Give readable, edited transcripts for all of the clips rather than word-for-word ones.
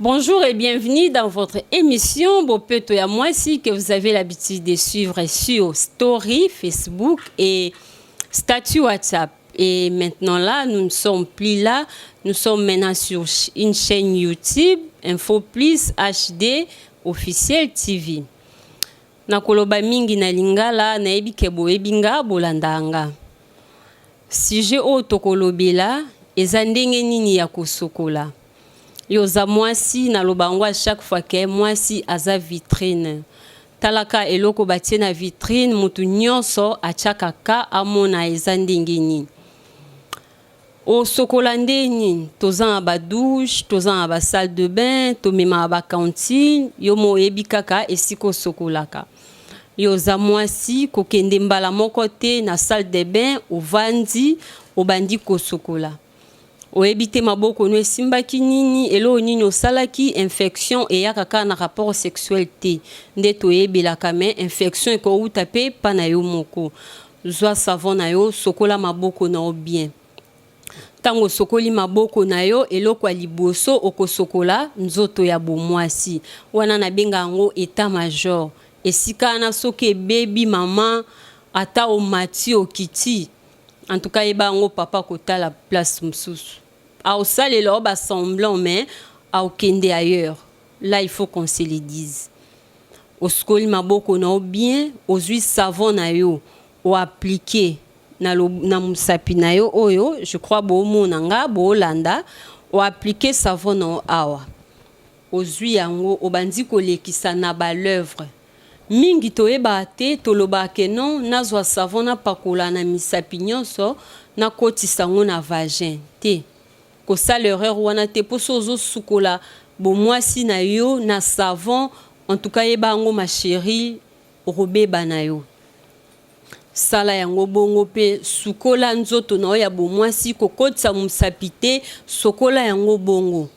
Bonjour et bienvenue dans votre émission Bopeto ya Mwasi que vous avez l'habitude de suivre sur Story, Facebook et Statut WhatsApp. Et maintenant là, nous ne sommes plus là, nous sommes maintenant sur une chaîne YouTube, Info Plus HD officiel TV. Nakoloba mingi na lingala na ebi kebo ebinga bolandanga. Sujet o tokolobela ezandenge nini ya kosokola. Yoza mwasi na lobangwa chaque fois que mwasi aza vitrine. Talaka eloko batie na vitrine mutu nyonso achaka ka amona ezandenge nini. O sokola ndeni tozan ba douche, tozan ba salle de bain, to mema ba cantine, yo mo ebikaka esiko sokolaka. Yoza mwasi kokende mbala moko te na salle de bain ovandi obandi ko sokola. Oebite maboko no esimbaki nini elo nini osalaki infection eya kaka na rapport sexuel te nde toyebelaka me infection eko uta pe pa na yo moko zwa savon na yo sokola maboko na yo bien tango sokoli maboko na yo eloko ya liboso okosokola nzoto ya bomwasi wana na benga yango état major esika na soki baby mama ata o mati o kiti en tout cas eba yango papa kota la place msusu au sale l'oba semblant mais au kende ailleurs là il faut qu'on se le dise au skoli maboko na bien aux huiles savon na yo ou appliquer na musapi na yo oyo je crois bo monanga bo landa ou appliquer savon na awa aux huiles yango obandi kolekisa na ba lèvre mingi toyeba te toloba ke non nazwa savon na pakola na misapi nyonso na kotisa ngo na vagin te ko sala erreur wana te poso zo sukola bo mwasi na yo na savon en tout cas yeba ngo ma chérie robe banayo sala yango bongo pe sukola nzoto na ya bo mwasi kokotsa musapite sokola yango bongo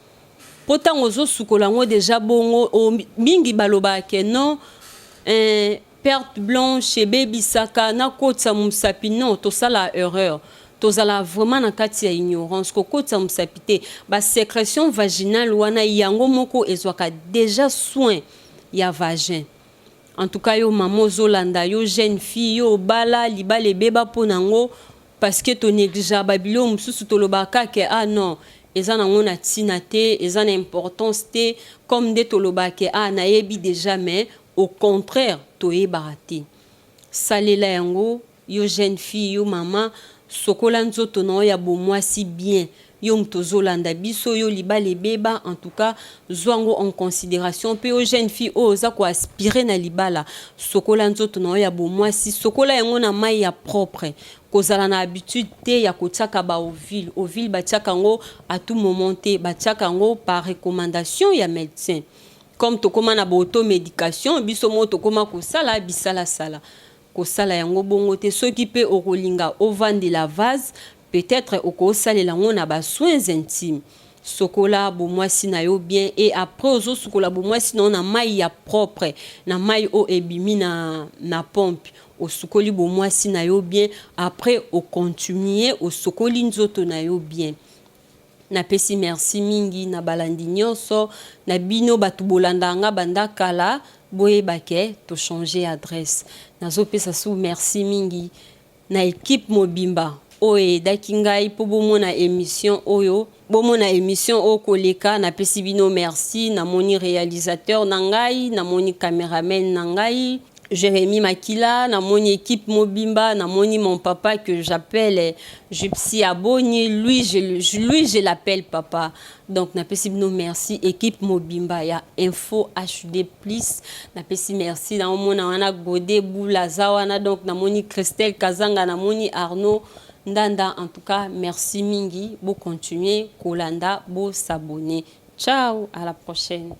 potango zo sukola ngo déjà bongo o mingi baloba ke non perte blanche baby saka na kotsa musapi non to sala erreur tozala vraiment na kati ya ignorance kokotsa musapite ba sécrétion vaginale wana yango moko ezwaka déjà soin ya vagin en tout cas yo mama zolanda yo jeune fille yo bala libale beba ponango parce que to néglige babilo mususu tolobaka ke ah non eza nango na tina te eza na importance te comme de tolobaka ah na yebi déjà mais au contraire toyebaka te salela yango yo jeune fille yo mama sokola nzoto na ya bomwasi bien yo mtozolanda biso yo libale beba en tout cas zwango en considération pe yo jeune fille oza ko aspirer na libala sokola nzoto na ya bomwasi sokola yango na mai ya propre kozala na habitude te ya kotiaka ba ovile batiaka ngo à tout moment te batiaka ngo par recommandation ya médecin comme tokoma na auto-médication biso mo tokoma kosala bisala sala kosala yango bongo te soki pe okolinga ovandi la vase peut-être okosalela ngo na ba soins intimes sokola bomwasi na yo bien et après ozo sokola bomwasi na mai ya propre na mai o ebimi na pompe o sokoli bomwasi na yo bien après o continuer o sokoli nzoto na yo bien na pesi merci mingi na balandi nyonso na bino batu bolandanga banda kala boye bake to changer adresse nazo pesa sou merci mingi na équipe mobimba oye dakingai po bomona émission oyo bomona émission o koleka na pesi bino merci na moni réalisateur nangai na moni caméraman nangai Jérémy Makila, na mon équipe Mobimba, na mon papa que j'appelle Gypsy Aboni, lui je l'appelle papa. Donc na pesi bino merci équipe Mobimba ya info HD plus na pesi merci na mona wana Godé Boulaza wana donc na moni Christelle Kazanga na moni Arnaud Ndanda en tout cas merci mingi, bo continuer kolanda, bo s'abonner. Ciao, à la prochaine.